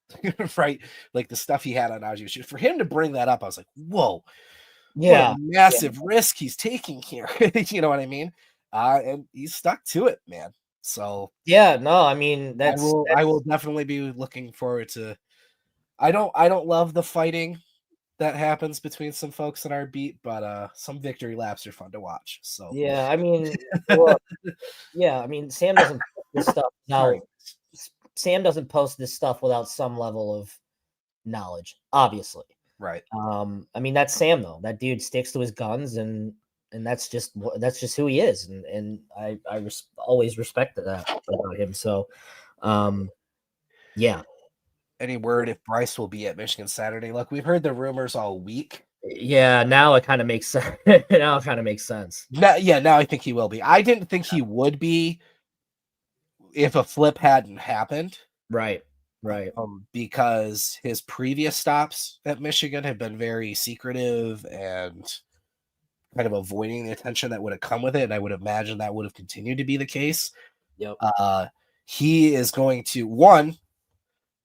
right? Like the stuff he had on Najee, for him to bring that up, I was like, whoa, what a massive risk he's taking here. You know what I mean? And he's stuck to it, man. So I mean, I will definitely be looking forward to. I don't love the fighting that happens between some folks in our beat, but some victory laps are fun to watch. So I mean, Sam doesn't post this stuff now. Sam doesn't post this stuff without some level of knowledge, obviously. Right. I mean, that's Sam though. That dude sticks to his guns, and that's just who he is, and I always respected that about him. So, yeah. Any word if Bryce will be at Michigan Saturday? Look, we've heard the rumors all week. Yeah, now it kind of makes sense. Now I think he will be. I didn't think he would be if a flip hadn't happened. Right. Because his previous stops at Michigan have been very secretive and kind of avoiding the attention that would have come with it. And I would imagine that would have continued to be the case. Yep. He is going to,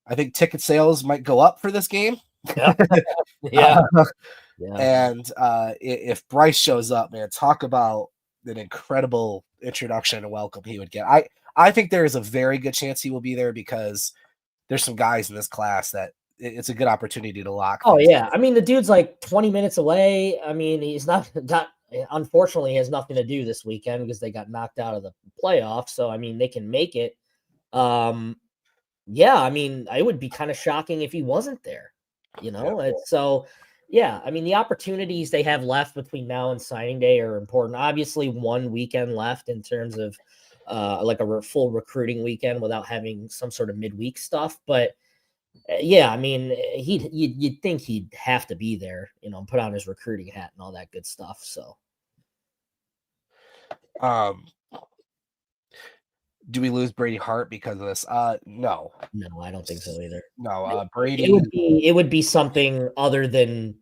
I think ticket sales might go up for this game. Yeah. And if Bryce shows up, man, talk about an incredible introduction and welcome he would get. I think there is a very good chance he will be there, because there's some guys in this class that it's a good opportunity to lock. Oh yeah. I mean, the dude's like 20 minutes away. I mean, he's not unfortunately he has nothing to do this weekend because they got knocked out of the playoffs. So, I mean, they can make it. Yeah, I mean, it would be kind of shocking if he wasn't there, So, yeah, I mean, the opportunities they have left between now and signing day are important. Obviously, one weekend left in terms of like a full recruiting weekend without having some sort of midweek stuff. But yeah, I mean, you'd think he'd have to be there, put on his recruiting hat and all that good stuff. So, do we lose Brady Hart because of this? No, I don't think so either. No, Brady. It would be something other than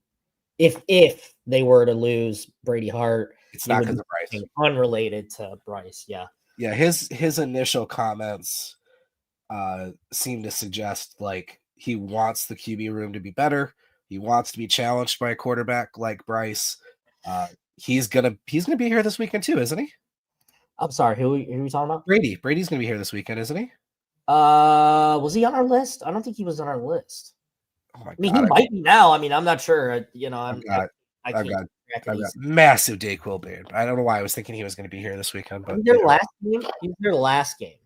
if they were to lose Brady Hart. It's not because of Bryce. Unrelated to Bryce. Yeah. Yeah. His initial comments seem to suggest like he wants the QB room to be better. He wants to be challenged by a quarterback like Bryce. He's gonna be here this weekend too, isn't he? I'm sorry, who are we talking about? Brady. Brady's going to be here this weekend, isn't he? Was he on our list? I don't think he was on our list. Oh my I mean, he God. might be now. I mean, I'm not sure. I I've can't got, track it I've got easy. massive Dayquil Beard. I don't know why I was thinking he was going to be here this weekend, Was but he there last game? He was there last game.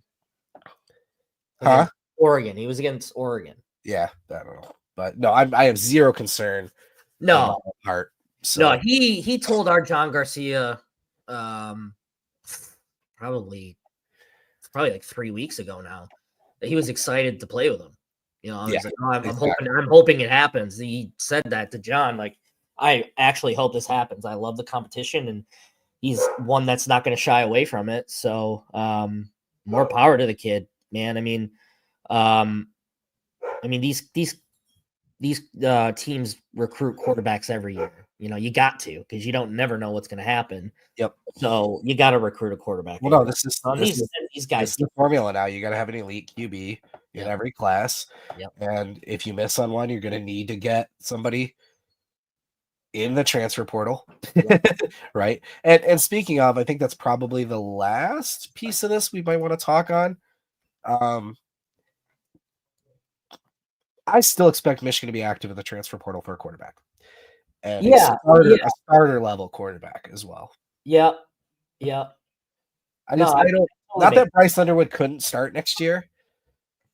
Huh? Against Oregon. He was against Oregon. Yeah, I don't know. But no, I have zero concern No, about Hart. So no, he told our John Garcia probably like 3 weeks ago now that he was excited to play with him. You know, I was Yeah, like, oh, I'm exactly. hoping it happens. He said that to John. Like, I actually hope this happens. I love the competition, and he's one that's not going to shy away from it. So, more power to the kid, man. I mean, these teams recruit quarterbacks every year. You know, you got to, because you don't never know what's going to happen. Yep. So you got to recruit a quarterback. Well, no, anyway. this These guys. is the formula now. You got to have an elite QB in Yep. every class. Yep. And if you miss on one, you're going to need to get somebody in the transfer portal. Right. And speaking of, I think that's probably the last piece of this we might want to talk on. I still expect Michigan to be active in the transfer portal for a quarterback. And a starter level quarterback as well. Yeah. I don't, not that Bryce Underwood couldn't start next year.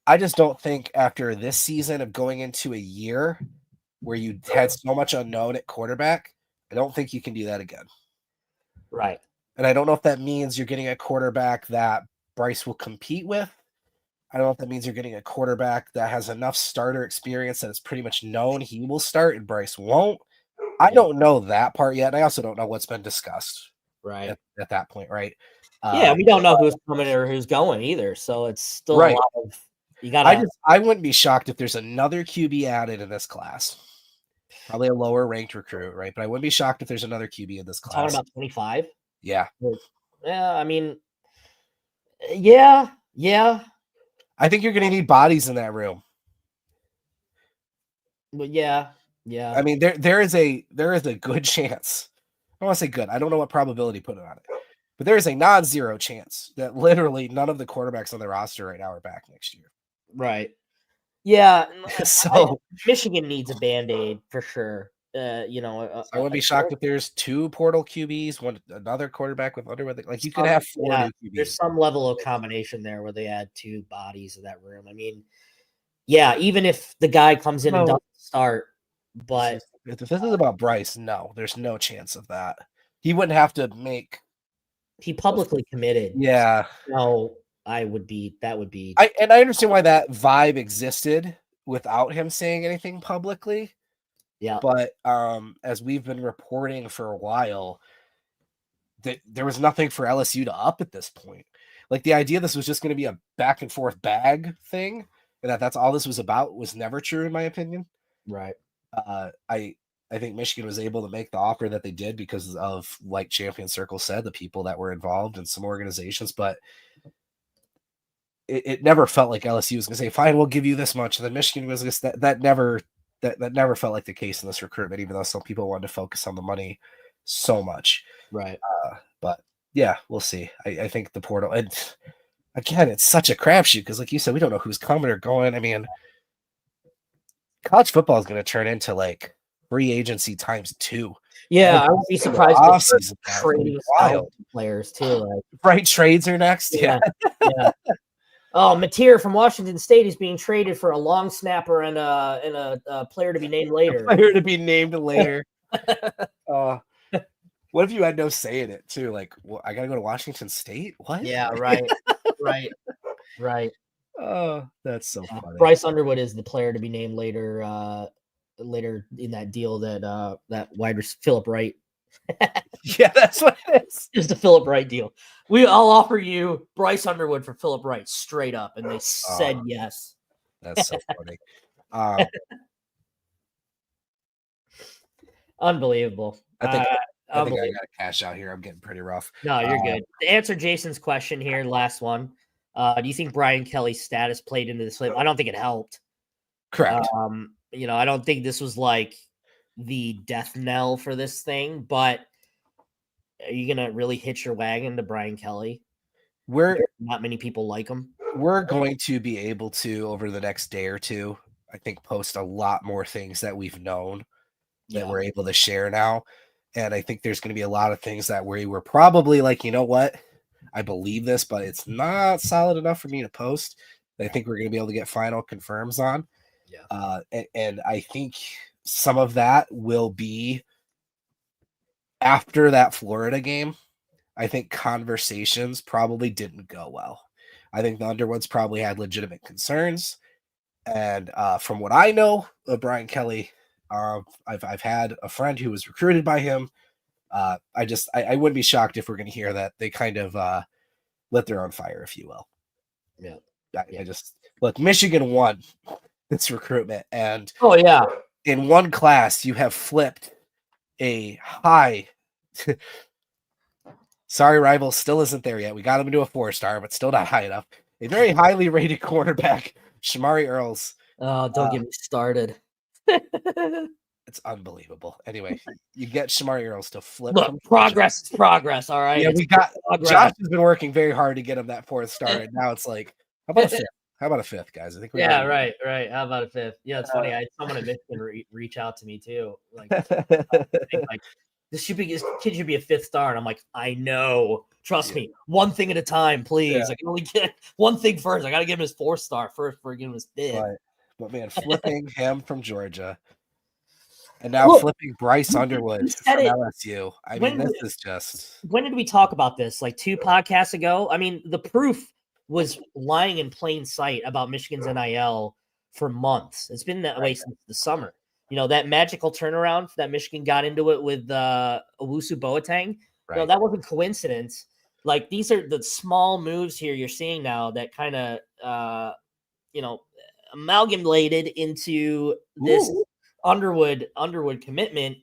I just don't think after this season of going into a year where you had so much unknown at quarterback, I don't think you can do that again. Right. And I don't know if that means you're getting a quarterback that Bryce will compete with. I don't know if that means you're getting a quarterback that has enough starter experience that it's pretty much known he will start and Bryce won't. I don't know that part yet. I also don't know what's been discussed right at that point, right? We don't know who's coming or who's going either. So it's still right. a lot of, you gotta. I wouldn't be shocked if there's another QB added in this class. Probably a lower ranked recruit, right? But I wouldn't be shocked if there's another QB in this class. Talking about 25? Yeah. Yeah, I mean, yeah. I think you're going to need bodies in that room. But yeah. I mean, there is a good chance. I don't want to say good. I don't know what probability put it on it. But there is a non-zero chance that literally none of the quarterbacks on the roster right now are back next year. Right. Yeah. So Michigan needs a Band-Aid for sure. I wouldn't be shocked if there's 2 portal QBs, another quarterback with Underwood. Like you could have 4 new QBs. There's some level of combination there where they add 2 bodies in that room. I mean, yeah, even if the guy comes in and doesn't start, but if this is about Bryce, no, there's no chance of that. He wouldn't have to make. He publicly committed. Yeah. No, that would be. I understand why that vibe existed without him saying anything publicly. Yeah. But as we've been reporting for a while, that there was nothing for LSU to up at this point. Like the idea this was just going to be a back and forth bag thing, and that's all this was about, was never true in my opinion. Right. I think Michigan was able to make the offer that they did because of, like Champion Circle said, the people that were involved in some organizations, but it never felt like LSU was going to say, fine, we'll give you this much. And then Michigan was just that never felt like the case in this recruitment, even though some people wanted to focus on the money so much. Right. But yeah, we'll see. I think the portal, and again, it's such a crapshoot because, like you said, we don't know who's coming or going. I mean, college football is going to turn into like free agency times 2. Yeah, I wouldn't be surprised if trading wild players too. Right, trades are next. Yeah. Oh, Mateer from Washington State is being traded for a long snapper and a player to be named later. What if you had no say in it too? Like, well, I gotta go to Washington State? What? Yeah, right. Oh, that's so funny. Bryce Underwood is the player to be named later. Later in that deal that wide receiver Philip Wright. Yeah, that's what it is. Just a Philip Wright deal. I'll offer you Bryce Underwood for Philip Wright straight up, and they said yes. That's so funny. Unbelievable. I think I got to cash out here. I'm getting pretty rough. No, you're good. To answer Jason's question here, last one. Do you think Brian Kelly's status played into this? I don't think it helped. Correct. I don't think this was like the death knell for this thing, but are you going to really hitch your wagon to Brian Kelly? Not many people like him. We're going to be able to, over the next day or two, I think, post a lot more things that we've known that Yeah. we're able to share now. And I think there's going to be a lot of things that we were probably like, you know what? I believe this, but it's not solid enough for me to post. I think we're going to be able to get final confirms on. Yeah. And I think some of that will be after that Florida game. I think conversations probably didn't go well. I think the Underwoods probably had legitimate concerns. And from what I know of Brian Kelly, I've had a friend who was recruited by him. I wouldn't be shocked if we're going to hear that they kind of lit their own fire, if you will. Yeah. I just look, Michigan won this recruitment, and Oh yeah, in one class you have flipped a high. Sorry, rival still isn't there yet. We got him into a 4-star, but still not high enough. A very highly rated cornerback, Shamari Earls. Oh, don't get me started. It's unbelievable. Anyway, you get Shamari Earls to flip. Look, progress is progress. All right. Yeah, It's we got progress. Josh has been working very hard to get him that 4-star, and now it's like, how about a 5th? How about a 5th, guys? I think Yeah, right. How about a 5th? Yeah, it's funny. I had someone at Michigan reach out to me too. Like, like this kid should be a 5th star, and I'm like, I know. Trust me, one thing at a time, please. Yeah. I can only get one thing first. I got to give him his 4-star first before I give him his 5th. But man, flipping him from Georgia, and now flipping Bryce Underwood from LSU. I mean, this is just. When did we talk about this? Like 2 podcasts ago? I mean, the proof was lying in plain sight about Michigan's NIL for months. It's been that way since the summer. You know, that magical turnaround that Michigan got into it with Owusu Boateng. Right. You know, that wasn't coincidence. Like, these are the small moves here you're seeing now that kind of, amalgamated into this Underwood commitment.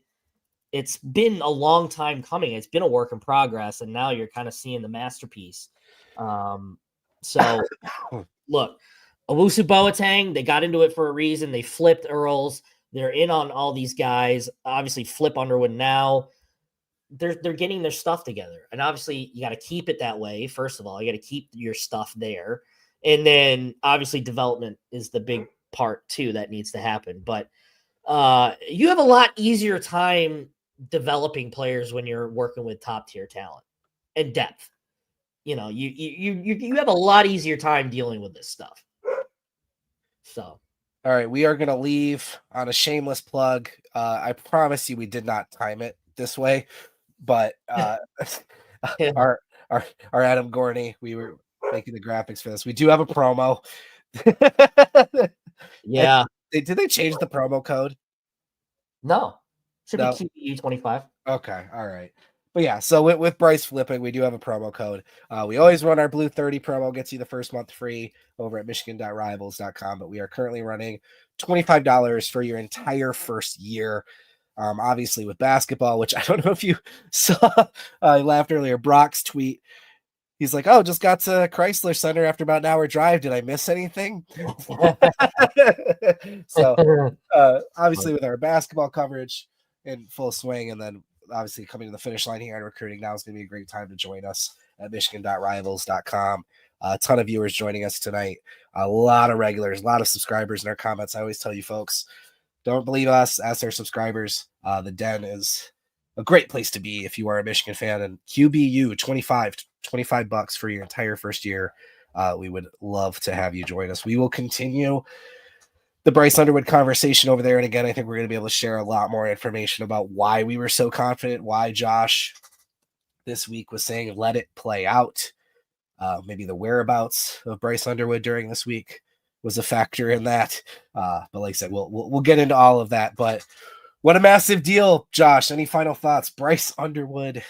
It's been a long time coming. It's been a work in progress, and now you're kind of seeing the masterpiece. So look, Owusu Boateng, they got into it for a reason. They flipped Earls. They're in on all these guys. Obviously, flip Underwood now. They're getting their stuff together. And obviously, you got to keep it that way. First of all, you got to keep your stuff there. And then, obviously, development is the big part, too, that needs to happen. But you have a lot easier time developing players when you're working with top-tier talent and depth. You know, you have a lot easier time dealing with this stuff. So, all right, we are going to leave on a shameless plug. I promise you, we did not time it this way, but our Adam Gorney, we were making the graphics for this. We do have a promo. yeah. Did they change the promo code? No, should be QB25. Okay, all right. But yeah, so with Bryce flipping, we do have a promo code. We always run our Blue 30 promo, gets you the first month free over at michigan.rivals.com. But we are currently running $25 for your entire first year. Obviously with basketball, which I don't know if you saw, I laughed earlier, Brock's tweet. He's like, oh, just got to Chrysler Center after about an hour drive. Did I miss anything? So obviously with our basketball coverage in full swing, and then obviously coming to the finish line here and recruiting now is going to be a great time to join us at michigan.rivals.com. A ton of viewers joining us tonight. A lot of regulars, a lot of subscribers in our comments. I always tell you folks, don't believe us, ask our subscribers. The Den is a great place to be if you are a Michigan fan, and QBU $25 for your entire first year. We would love to have you join us. We will continue the Bryce Underwood conversation over there. And again, I think we're going to be able to share a lot more information about why we were so confident, why Josh this week was saying, let it play out. Maybe the whereabouts of Bryce Underwood during this week was a factor in that. But like I said, we'll get into all of that. But what a massive deal, Josh. Any final thoughts? Bryce Underwood,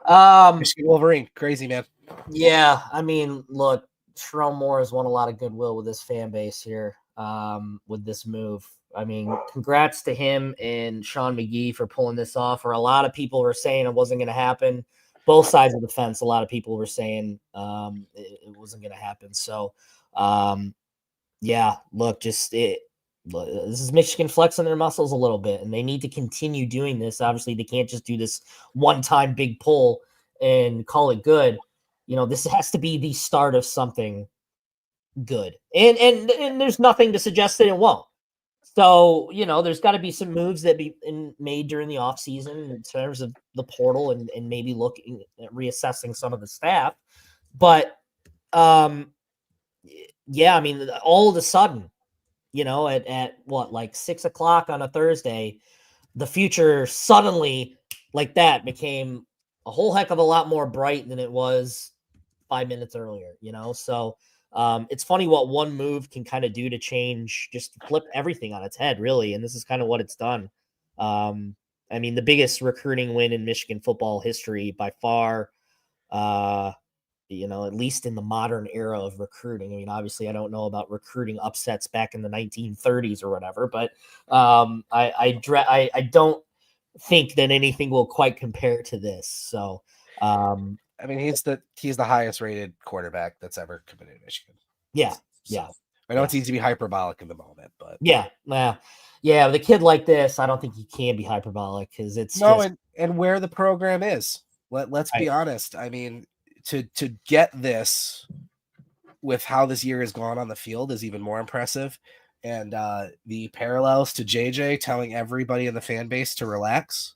Michigan Wolverine, crazy, man. Yeah, I mean, look, Sherrone Moore has won a lot of goodwill with this fan base here. With this move. I mean, congrats to him and Sean McGee for pulling this off. Or a lot of people were saying it wasn't going to happen. Both sides of the fence, a lot of people were saying it wasn't going to happen. So, yeah, look, this is Michigan flexing their muscles a little bit, and they need to continue doing this. Obviously, they can't just do this one-time big pull and call it good. You know, this has to be the start of something good, and there's nothing to suggest that it won't. So, there's got to be some moves that be made during the offseason in terms of the portal and maybe looking at reassessing some of the staff. But, yeah, I mean, all of a sudden, at what, like 6 o'clock on a Thursday, the future suddenly like that became a whole heck of a lot more bright than it was 5 minutes earlier, So it's funny what one move can kind of do to change, just flip everything on its head, really. And this is kind of what it's done. I mean, the biggest recruiting win in Michigan football history by far, at least in the modern era of recruiting. I mean, obviously, I don't know about recruiting upsets back in the 1930s or whatever, but I don't think that anything will quite compare to this. So, I mean, he's the highest rated quarterback that's ever committed to Michigan. Yeah. I know it's easy to be hyperbolic in the moment, but yeah, with a kid like this, I don't think he can be hyperbolic because it's and where the program is. Let's be honest. I mean, to get this with how this year has gone on the field is even more impressive. And the parallels to JJ telling everybody in the fan base to relax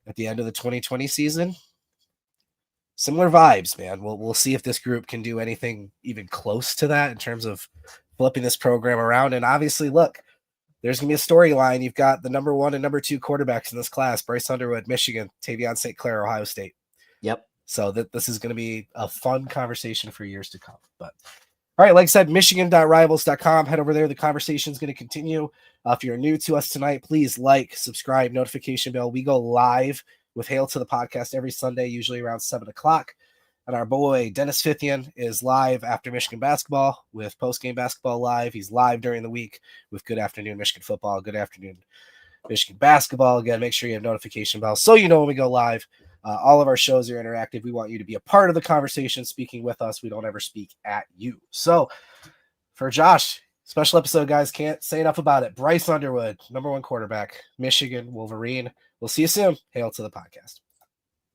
at the end of the 2020 season. Similar vibes, man. We'll see if this group can do anything even close to that in terms of flipping this program around. And obviously, look, there's going to be a storyline. You've got the number 1 and number 2 quarterbacks in this class, Bryce Underwood, Michigan, Tavion St. Clair, Ohio State. Yep. So this is going to be a fun conversation for years to come. But all right, like I said, michigan.rivals.com. Head over there. The conversation is going to continue. If you're new to us tonight, please like, subscribe, notification bell. We go live with Hail to the Podcast every Sunday, usually around 7 o'clock. And our boy, Dennis Fithian, is live after Michigan basketball with Post-Game Basketball Live. He's live during the week with Good Afternoon Michigan Football, Good Afternoon Michigan Basketball. Again, make sure you have notification bells so you know when we go live. All of our shows are interactive. We want you to be a part of the conversation, speaking with us. We don't ever speak at you. So for Josh, special episode, guys. Can't say enough about it. Bryce Underwood, number 1 quarterback, Michigan Wolverine. We'll see you soon. Hail to the podcast.